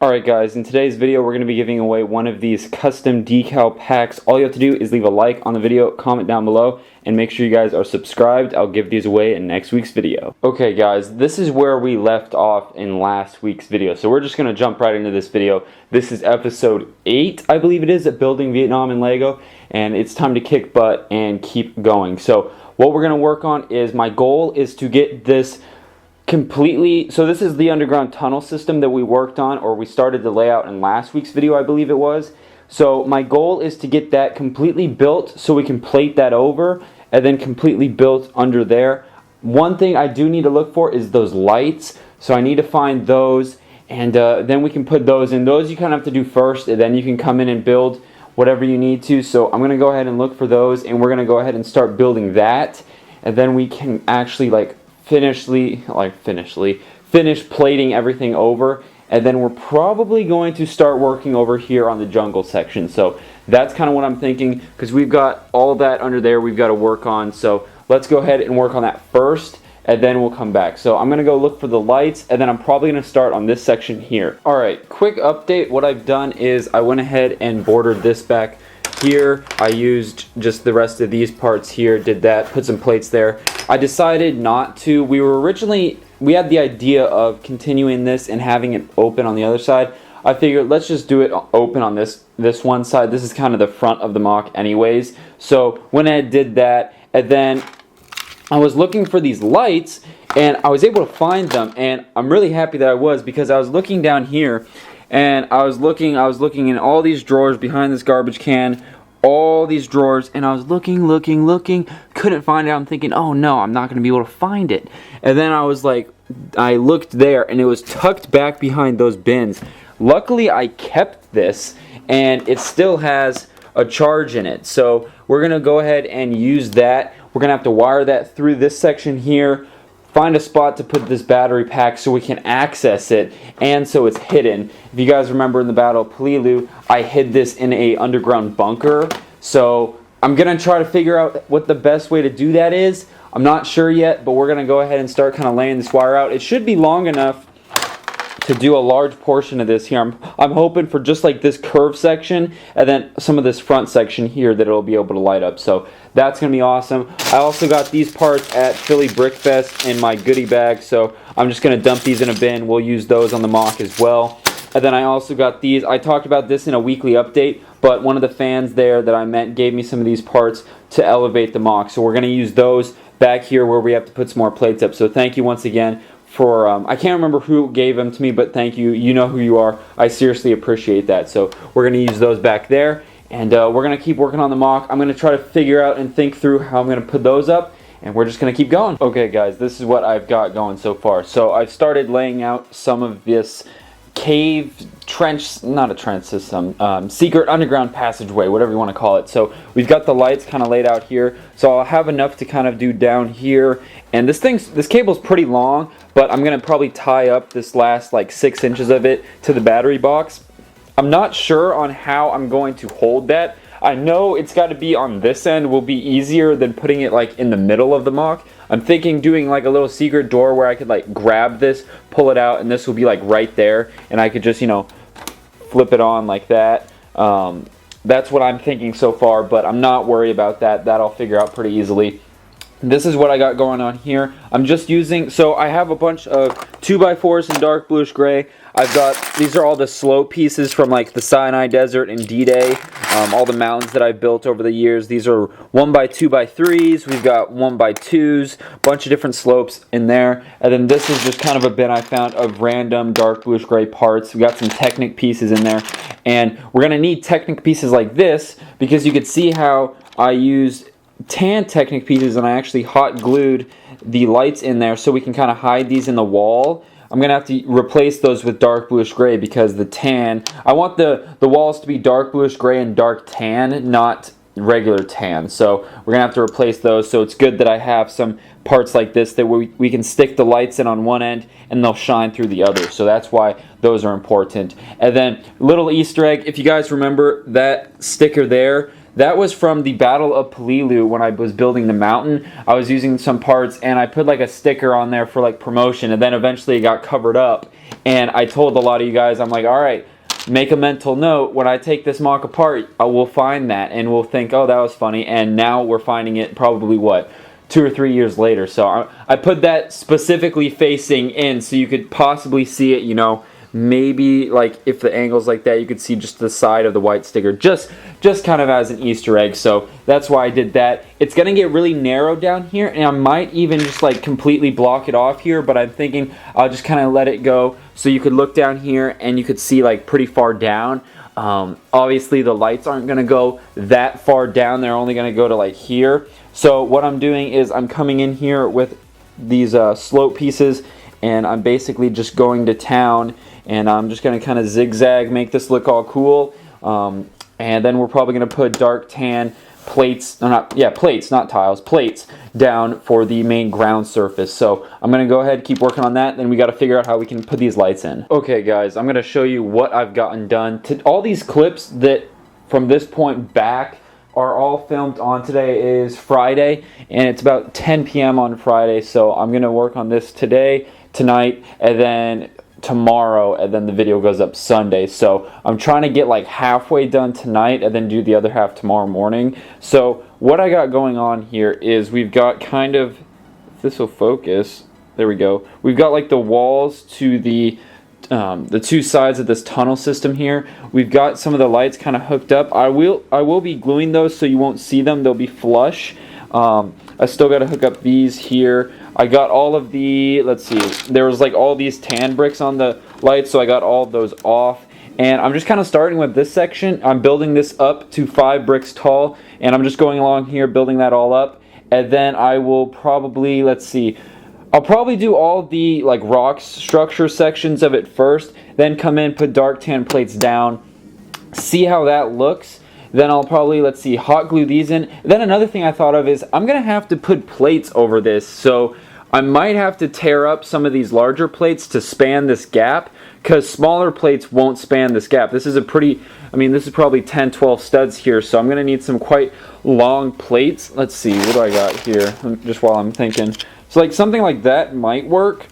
Alright guys, in today's video we're going to be giving away one of these custom decal packs. All you have to do is leave a like on the video, comment down below, and make sure you guys are subscribed. I'll give these away in next week's video. Okay guys, this is where we left off in last week's video. So we're just going to jump right into this video. This is episode 8, I believe it is, at Building Vietnam in Lego. And it's time to kick butt and keep going. So what we're going to work on is, my goal is to get this completely, so this is the underground tunnel system that we worked on, or we started the layout in last week's video, I believe it was. So my goal is to get that completely built so we can plate that over, and then completely built under there. One thing I do need to look for is those lights, so I need to find those, and then we can put those in. Those you kind of have to do first, and then you can come in and build whatever you need to. So I'm going to go ahead and look for those, and we're going to go ahead and start building that, and then we can actually finish plating everything over, and then we're probably going to start working over here on the jungle section. So that's kind of what I'm thinking, because we've got all of that under there we've got to work on. So let's go ahead and work on that first, and then we'll come back. So I'm going to go look for the lights, and then I'm probably going to start on this section here. Alright, quick update. What I've done is I went ahead and bordered this back here. I used just the rest of these parts here, did that, put some plates there. I decided not to. We had the idea of continuing this and having it open on the other side. I figured let's just do it open on this one side. This is kind of the front of the mock anyways. So went ahead, did that, and then I was looking for these lights, and I was able to find them, and I'm really happy that I was, because I was looking down here, and I was looking in all these drawers behind this garbage can, all these drawers, and I was looking, couldn't find it. I'm thinking, oh no, I'm not going to be able to find it. And then I was like, I looked there, and it was tucked back behind those bins. Luckily, I kept this, and it still has a charge in it. So we're going to go ahead and use that. We're going to have to wire that through this section here, find a spot to put this battery pack so we can access it, and so it's hidden. If you guys remember in the Battle of Palilu, I hid this in a underground bunker. So I'm going to try to figure out what the best way to do that is. I'm not sure yet, but we're going to go ahead and start kind of laying this wire out. It should be long enough to do a large portion of this here. I'm hoping for just like this curve section, and then some of this front section here that it'll be able to light up. So that's going to be awesome. I also got these parts at Philly Brick Fest in my goodie bag, so I'm just going to dump these in a bin. We'll use those on the mock as well. And then I also got these. I talked about this in a weekly update, but one of the fans there that I met gave me some of these parts to elevate the mock. So we're going to use those back here where we have to put some more plates up. So thank you once again for, I can't remember who gave them to me, but thank you. You know who you are. I seriously appreciate that. So we're going to use those back there, and we're going to keep working on the mock. I'm going to try to figure out and think through how I'm going to put those up, and we're just going to keep going. Okay guys, this is what I've got going so far. So I've started laying out some of this cave trench, not a trench system, secret underground passageway, whatever you want to call it. So we've got the lights kind of laid out here, so I'll have enough to kind of do down here. And this cable's pretty long, but I'm gonna probably tie up this last like 6 inches of it to the battery box. I'm not sure on how I'm going to hold that. I know it's got to be on this end will be easier than putting it like in the middle of the mock. I'm thinking doing like a little secret door where I could like grab this, pull it out, and this will be like right there, and I could just, you know, flip it on like that. That's what I'm thinking so far, but I'm not worried about that. That I'll figure out pretty easily. This is what I got going on here. I'm just using, so I have a bunch of 2x4s in dark bluish gray. I've got, these are all the slope pieces from like the Sinai Desert and D-Day. All the mountains that I've built over the years. These are 1x2x3s. We've got 1x2s, bunch of different slopes in there. And then this is just kind of a bin I found of random dark bluish gray parts. We got some Technic pieces in there. And we're going to need Technic pieces like this, because you could see how I used tan Technic pieces and I actually hot glued the lights in there so we can kind of hide these in the wall. I'm going to have to replace those with dark bluish gray, because the tan, I want the walls to be dark bluish gray and dark tan, not regular tan. So we're going to have to replace those. So it's good that I have some parts like this that we can stick the lights in on one end and they'll shine through the other. So that's why those are important. And then little Easter egg, if you guys remember that sticker there, that was from the Battle of Palilu when I was building the mountain. I was using some parts and I put like a sticker on there for like promotion, and then eventually it got covered up. And I told a lot of you guys, I'm like, all right, make a mental note, when I take this mock apart, I will find that and we'll think, oh, that was funny. And now we're finding it probably, what, 2 or 3 years later. So I put that specifically facing in so you could possibly see it, you know, maybe like if the angle's like that, you could see just the side of the white sticker, just kind of as an Easter egg. So that's why I did that. It's gonna get really narrow down here, and I might even just like completely block it off here, but I'm thinking I'll just kind of let it go so you could look down here and you could see like pretty far down. Obviously the lights aren't gonna go that far down, they're only gonna go to like here. So what I'm doing is I'm coming in here with these slope pieces, and I'm basically just going to town, and I'm just going to kind of zigzag, make this look all cool. And then we're probably going to put dark tan plates, plates, not tiles, plates down for the main ground surface. So I'm going to go ahead, keep working on that, then we got to figure out how we can put these lights in. Okay guys, I'm going to show you what I've gotten done. All these clips that from this point back are all filmed on, today is Friday, and it's about 10 p.m. on Friday, so I'm going to work on this today, tonight, and then tomorrow, and then the video goes up Sunday. So I'm trying to get like halfway done tonight and then do the other half tomorrow morning. So what I got going on here is we've got kind of, if this will focus, there we go, we've got like the walls to the two sides of this tunnel system here. We've got some of the lights kind of hooked up. I will be gluing those so you won't see them, they'll be flush. I still got to hook up these here. I got all of the, let's see, there was like all these tan bricks on the lights, so I got all of those off. And I'm just kind of starting with this section. I'm building this up to 5 bricks tall, and I'm just going along here building that all up. And then I will probably, let's see, I'll probably do all the like rock structure sections of it first, then come in, put dark tan plates down, see how that looks. Then I'll probably, let's see, hot glue these in. Then another thing I thought of is I'm going to have to put plates over this. So I might have to tear up some of these larger plates to span this gap, because smaller plates won't span this gap. This is a pretty, I mean, this is probably 10, 12 studs here. So I'm going to need some quite long plates. Let's see, what do I got here? Just while I'm thinking. So like something like that might work.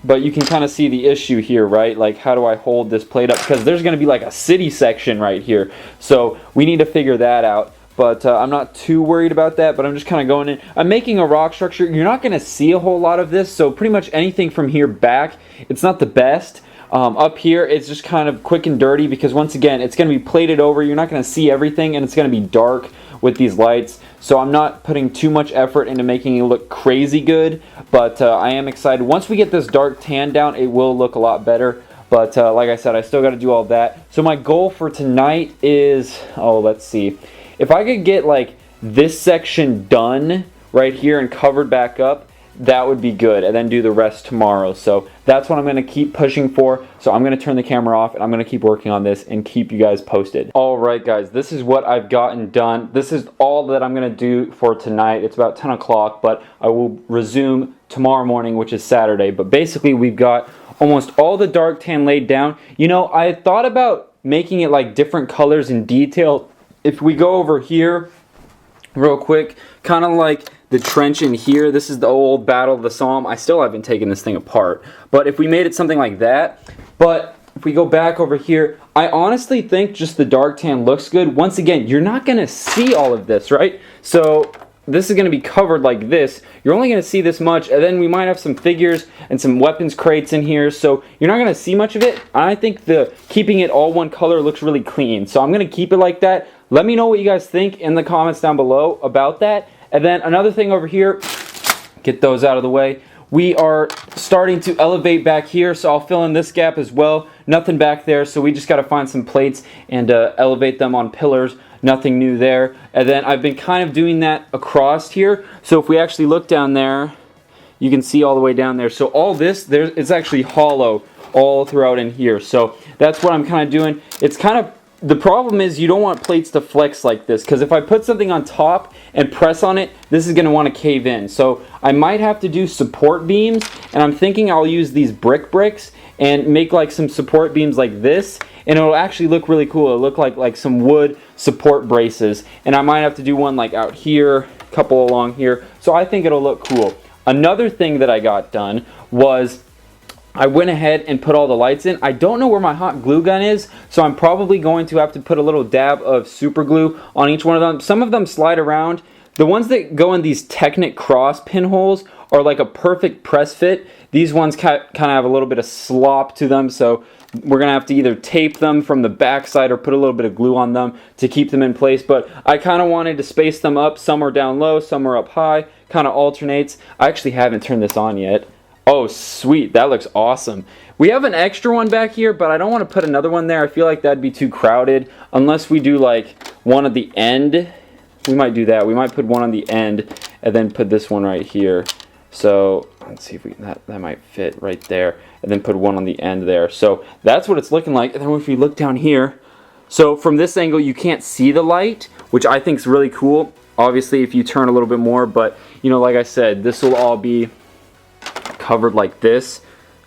But you can kind of see the issue here, right? Like, how do I hold this plate up? Because there's going to be like a city section right here. So we need to figure that out. But I'm not too worried about that, but I'm just kind of going in. I'm making a rock structure. You're not going to see a whole lot of this. So pretty much anything from here back, it's not the best. Up here, it's just kind of quick and dirty because once again, it's going to be plated over. You're not going to see everything, and it's going to be dark with these lights. So I'm not putting too much effort into making it look crazy good, but I am excited. Once we get this dark tan down, it will look a lot better. But like I said, I still got to do all that. So my goal for tonight is, oh, let's see. If I could get like this section done right here and covered back up, that would be good, and then do the rest tomorrow. So that's what I'm going to keep pushing for. So I'm going to turn the camera off, and I'm going to keep working on this and keep you guys posted. Alright guys, this is what I've gotten done. This is all that I'm going to do for tonight. It's about 10 o'clock, but I will resume tomorrow morning, which is Saturday. But basically we've got almost all the dark tan laid down. You know, I thought about making it like different colors and detail. If we go over here real quick, kind of like the trench in here, this is the old Battle of the Somme. I still haven't taken this thing apart, but if we made it something like that, but if we go back over here, I honestly think just the dark tan looks good. Once again, you're not going to see all of this, right? So this is going to be covered like this. You're only going to see this much, and then we might have some figures and some weapons crates in here, so you're not going to see much of it. I think keeping it all one color looks really clean, so I'm going to keep it like that. Let me know what you guys think in the comments down below about that. And then another thing over here, get those out of the way. We are starting to elevate back here, so I'll fill in this gap as well. Nothing back there, so we just got to find some plates and elevate them on pillars. Nothing new there. And then I've been kind of doing that across here. So if we actually look down there, you can see all the way down there. So all this, it's actually hollow all throughout in here. So that's what I'm kind of doing. It's kind of, the problem is you don't want plates to flex like this, because if I put something on top and press on it, this is going to want to cave in. So I might have to do support beams, and I'm thinking I'll use these bricks and make like some support beams like this, and it'll actually look really cool. It'll look like some wood support braces, and I might have to do one like out here, a couple along here, so I think it'll look cool. Another thing that I got done was I went ahead and put all the lights in. I don't know where my hot glue gun is, so I'm probably going to have to put a little dab of super glue on each one of them. Some of them slide around. The ones that go in these Technic cross pinholes are like a perfect press fit. These ones kind of have a little bit of slop to them, so we're gonna have to either tape them from the back side or put a little bit of glue on them to keep them in place. But I kind of wanted to space them up. Some are down low, some are up high, kind of alternates. I actually haven't turned this on yet. Oh, sweet, that looks awesome. We have an extra one back here, but I don't want to put another one there. I feel like that'd be too crowded. Unless we do like one at the end, we might do that. We might put one on the end and then put this one right here. So let's see if we that might fit right there, and then put one on the end there. So that's what it's looking like. And then if we look down here, so from this angle you can't see the light, which I think is really cool. Obviously if you turn a little bit more, but you know, like I said, this will all be covered like this,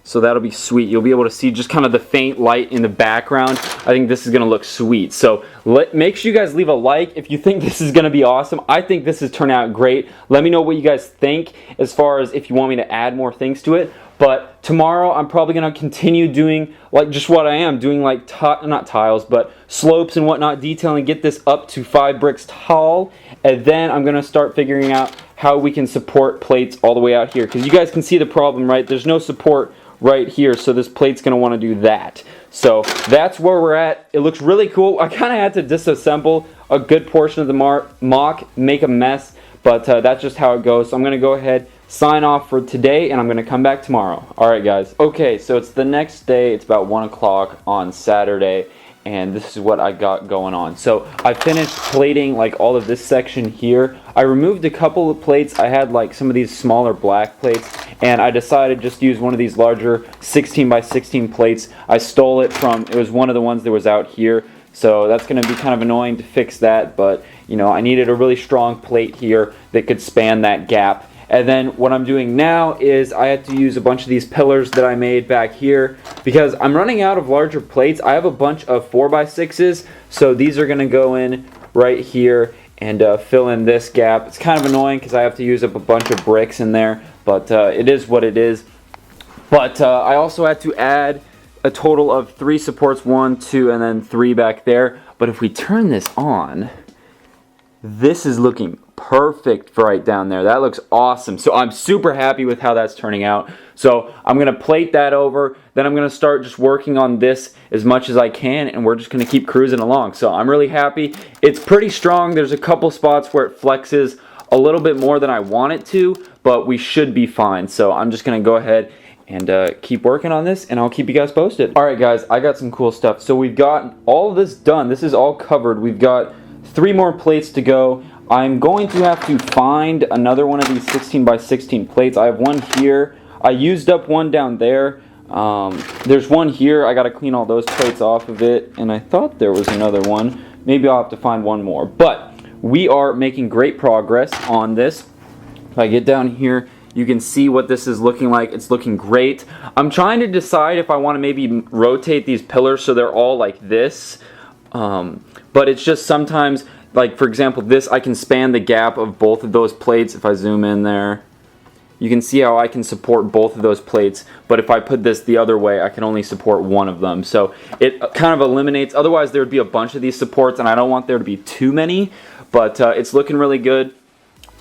so that'll be sweet. You'll be able to see just kind of the faint light in the background. I think this is gonna look sweet. So make sure you guys leave a like if you think this is gonna be awesome. I think this has turned out great. Let me know what you guys think as far as if you want me to add more things to it. But tomorrow I'm probably gonna continue doing like just what I am doing, like not tiles but slopes and whatnot, detailing, get this up to 5 bricks tall, and then I'm gonna start figuring out how we can support plates all the way out here, because you guys can see the problem, right? There's no support right here, so this plate's gonna want to do that. So that's where we're at. It looks really cool. I kind of had to disassemble a good portion of the mock, make a mess, but that's just how it goes. So I'm gonna go ahead, sign off for today, and I'm gonna come back tomorrow. All right, guys. Okay, so it's the next day. It's about 1 o'clock on Saturday, and this is what I got going on. So I finished plating like all of this section here. I removed a couple of plates. I had like some of these smaller black plates, and I decided just to use one of these larger 16 by 16 plates. I stole it from, it was one of the ones that was out here, so that's going to be kind of annoying to fix that, but you know, I needed a really strong plate here that could span that gap. And then what I'm doing now is I had to use a bunch of these pillars that I made back here because I'm running out of larger plates. I have a bunch of 4x6s, so these are going to go in right here and fill in this gap. It's kind of annoying because I have to use up a bunch of bricks in there, but it is what it is. But I also had to add a total of 3 supports, 1, 2, and then 3 back there. But if we turn this on, this is looking perfect for right down there. That looks awesome. So I'm super happy with how that's turning out. So I'm going to plate that over. Then I'm going to start just working on this as much as I can, and we're just going to keep cruising along. So I'm really happy. It's pretty strong. There's a couple spots where it flexes a little bit more than I want it to, but we should be fine. So I'm just going to go ahead and keep working on this, and I'll keep you guys posted. All right, guys, I got some cool stuff. So we've got all of this done. This is all covered. We've got 3 more plates to go. I'm going to have to find another one of these 16 by 16 plates. I have one here. I used up one down there. There's one here. I got to clean all those plates off of it, and I thought there was another one. Maybe I'll have to find one more. But we are making great progress on this. If I get down here, you can see what this is looking like. It's looking great. I'm trying to decide if I want to maybe rotate these pillars so they're all like this. But it's just sometimes, like for example, this, I can span the gap of both of those plates. If I zoom in there, you can see how I can support both of those plates. But if I put this the other way, I can only support one of them. So it kind of eliminates, otherwise there would be a bunch of these supports, and I don't want there to be too many. But it's looking really good.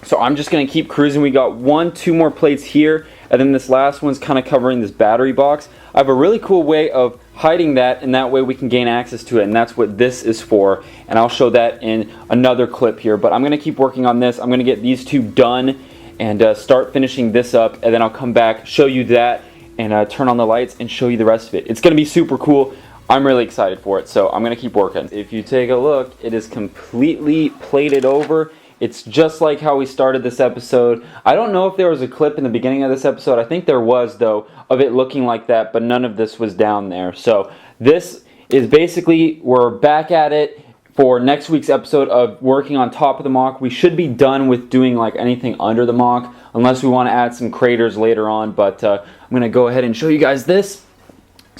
So I'm just going to keep cruising. We got 1, 2 more plates here, and then this last one's kind of covering this battery box. I have a really cool way of hiding that, and that way we can gain access to it, and that's what this is for, and I'll show that in another clip here. But I'm going to keep working on this. I'm going to get these 2 done and start finishing this up, and then I'll come back, show you that, and turn on the lights and show you the rest of it. It's going to be super cool. I'm really excited for it, so I'm going to keep working. If you take a look, it is completely plated over. It's just like how we started this episode. I don't know if there was a clip in the beginning of this episode. I think there was, though, of it looking like that, but none of this was down there. So this is basically, we're back at it for next week's episode of working on top of the mock. We should be done with doing like anything under the mock, unless we want to add some craters later on, but I'm going to go ahead and show you guys this.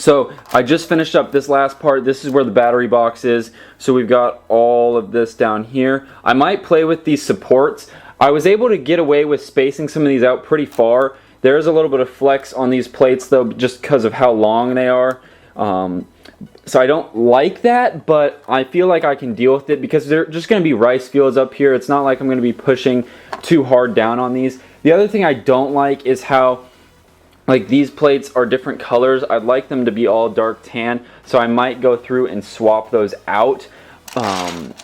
So I just finished up this last part. This is where the battery box is. So we've got all of this down here. I might play with these supports. I was able to get away with spacing some of these out pretty far. There is a little bit of flex on these plates though, just because of how long they are. So I don't like that, but I feel like I can deal with it because they're just going to be rice fields up here. It's not like I'm going to be pushing too hard down on these. The other thing I don't like is how like these plates are different colors. I'd like them to be all dark tan, so I might go through and swap those out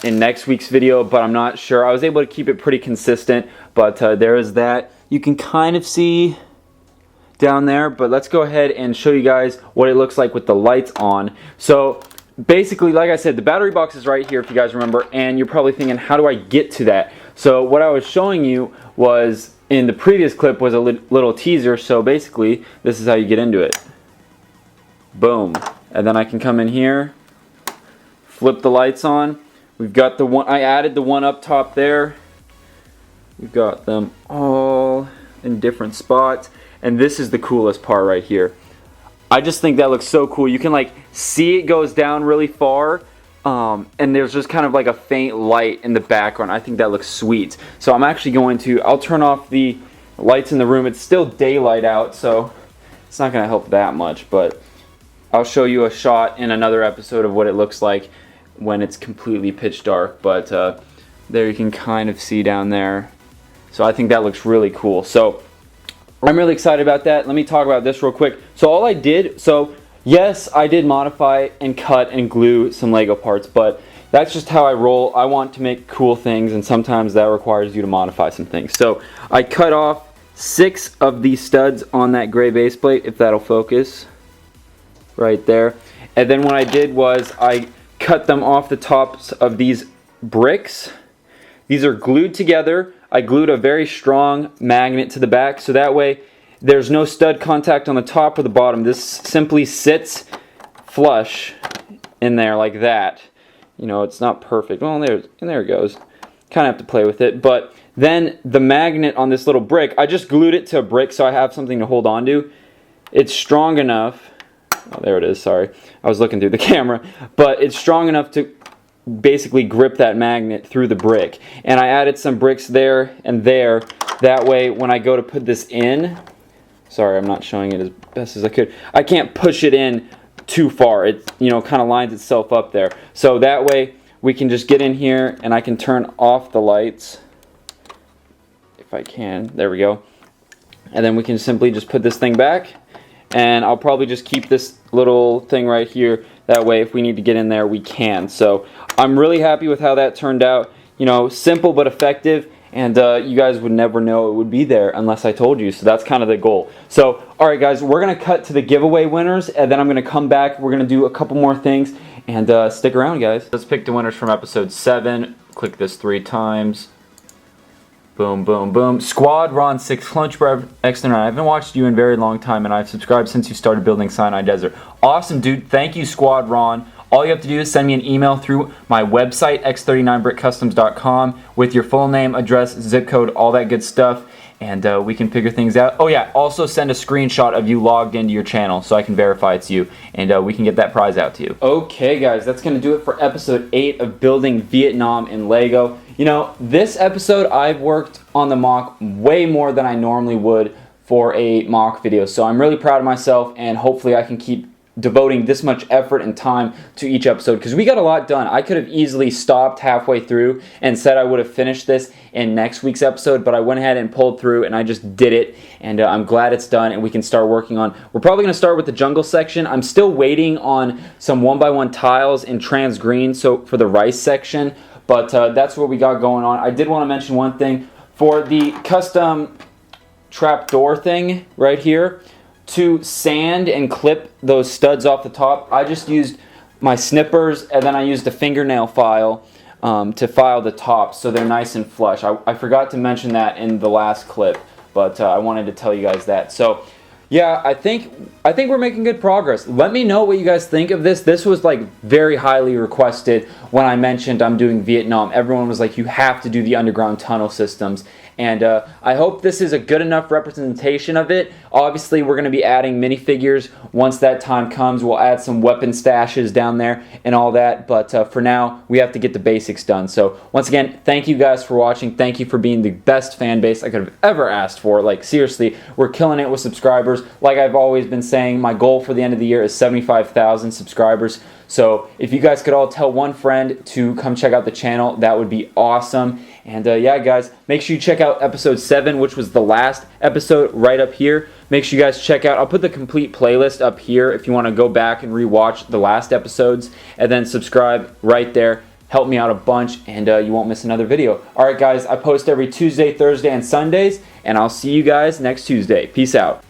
in next week's video, but I'm not sure. I was able to keep it pretty consistent, but there is that. You can kind of see down there, but let's go ahead and show you guys what it looks like with the lights on. So basically, like I said, the battery box is right here if you guys remember, and you're probably thinking, how do I get to that? So what I was showing you was in the previous clip was a little teaser. So basically this is how you get into it. Boom. And then I can come in here, flip the lights on. We've got the one, I added the one up top there. We've got them all in different spots, and this is the coolest part right here. I just think that looks so cool. You can like see it goes down really far, and there's just kind of like a faint light in the background. I think that looks sweet. So I'm actually going to, I'll turn off the lights in the room. It's still daylight out, so it's not going to help that much, but I'll show you a shot in another episode of what it looks like when it's completely pitch dark. But there you can kind of see down there. So I think that looks really cool. So I'm really excited about that. Let me talk about this real quick. So all I did, so yes, I did modify and cut and glue some Lego parts, but that's just how I roll. I want to make cool things, and sometimes that requires you to modify some things. So I cut off 6 of these studs on that gray base plate, if that'll focus, right there. And then what I did was I cut them off the tops of these bricks. These are glued together. I glued a very strong magnet to the back, so that way there's no stud contact on the top or the bottom. This simply sits flush in there like that. You know, it's not perfect. Well, there it goes. Kind of have to play with it. But then the magnet on this little brick, I just glued it to a brick so I have something to hold on to. It's strong enough. Oh, there it is. Sorry. I was looking through the camera. But it's strong enough to basically grip that magnet through the brick. And I added some bricks there and there. That way when I go to put this in, sorry, I'm not showing it as best as I could. I can't push it in too far. It, you know, kind of lines itself up there. So that way we can just get in here and I can turn off the lights if I can. There we go. And then we can simply just put this thing back, and I'll probably just keep this little thing right here. That way if we need to get in there, we can. So I'm really happy with how that turned out. You know, simple but effective, and you guys would never know it would be there unless I told you. So that's kind of the goal. So alright guys, we're going to cut to the giveaway winners, and then I'm going to come back. We're going to do a couple more things, and stick around guys. Let's pick the winners from episode 7. Click this 3 times. Boom, boom, boom. Squad Ron 6 Lunchbar X9. I haven't watched you in a very long time, and I've subscribed since you started building Sinai Desert. Awesome, dude. Thank you, Squad Ron. All you have to do is send me an email through my website, x39brickcustoms.com, with your full name, address, zip code, all that good stuff, and we can figure things out. Oh yeah, also send a screenshot of you logged into your channel so I can verify it's you, and we can get that prize out to you. Okay guys, that's going to do it for episode 8 of building Vietnam in Lego. You know, this episode I've worked on the mock way more than I normally would for a mock video, so I'm really proud of myself, and hopefully I can keep devoting this much effort and time to each episode, because we got a lot done. I could have easily stopped halfway through and said I would have finished this in next week's episode, but I went ahead and pulled through and I just did it, and I'm glad it's done and we can start working on. We're probably going to start with the jungle section. I'm still waiting on some 1x1 tiles in trans green so for the rice section, but that's what we got going on. I did want to mention one thing. For the custom trapdoor thing right here, to sand and clip those studs off the top, I just used my snippers, and then I used a fingernail file to file the tops so they're nice and flush. I forgot to mention that in the last clip, but I wanted to tell you guys that. So yeah, I think we're making good progress. Let me know what you guys think of this. This was like very highly requested when I mentioned I'm doing Vietnam. Everyone was like, you have to do the underground tunnel systems. And I hope this is a good enough representation of it. Obviously, we're going to be adding minifigures once that time comes. We'll add some weapon stashes down there and all that. But for now, we have to get the basics done. So once again, thank you guys for watching. Thank you for being the best fan base I could have ever asked for. Like, seriously, we're killing it with subscribers. Like I've always been saying, my goal for the end of the year is 75,000 subscribers. So if you guys could all tell one friend to come check out the channel, that would be awesome. And yeah, guys, make sure you check out episode 7, which was the last episode, right up here. Make sure you guys check out, I'll put the complete playlist up here if you want to go back and rewatch the last episodes, and then subscribe right there. Help me out a bunch, and you won't miss another video. Alright guys, I post every Tuesday, Thursday, and Sundays, and I'll see you guys next Tuesday. Peace out.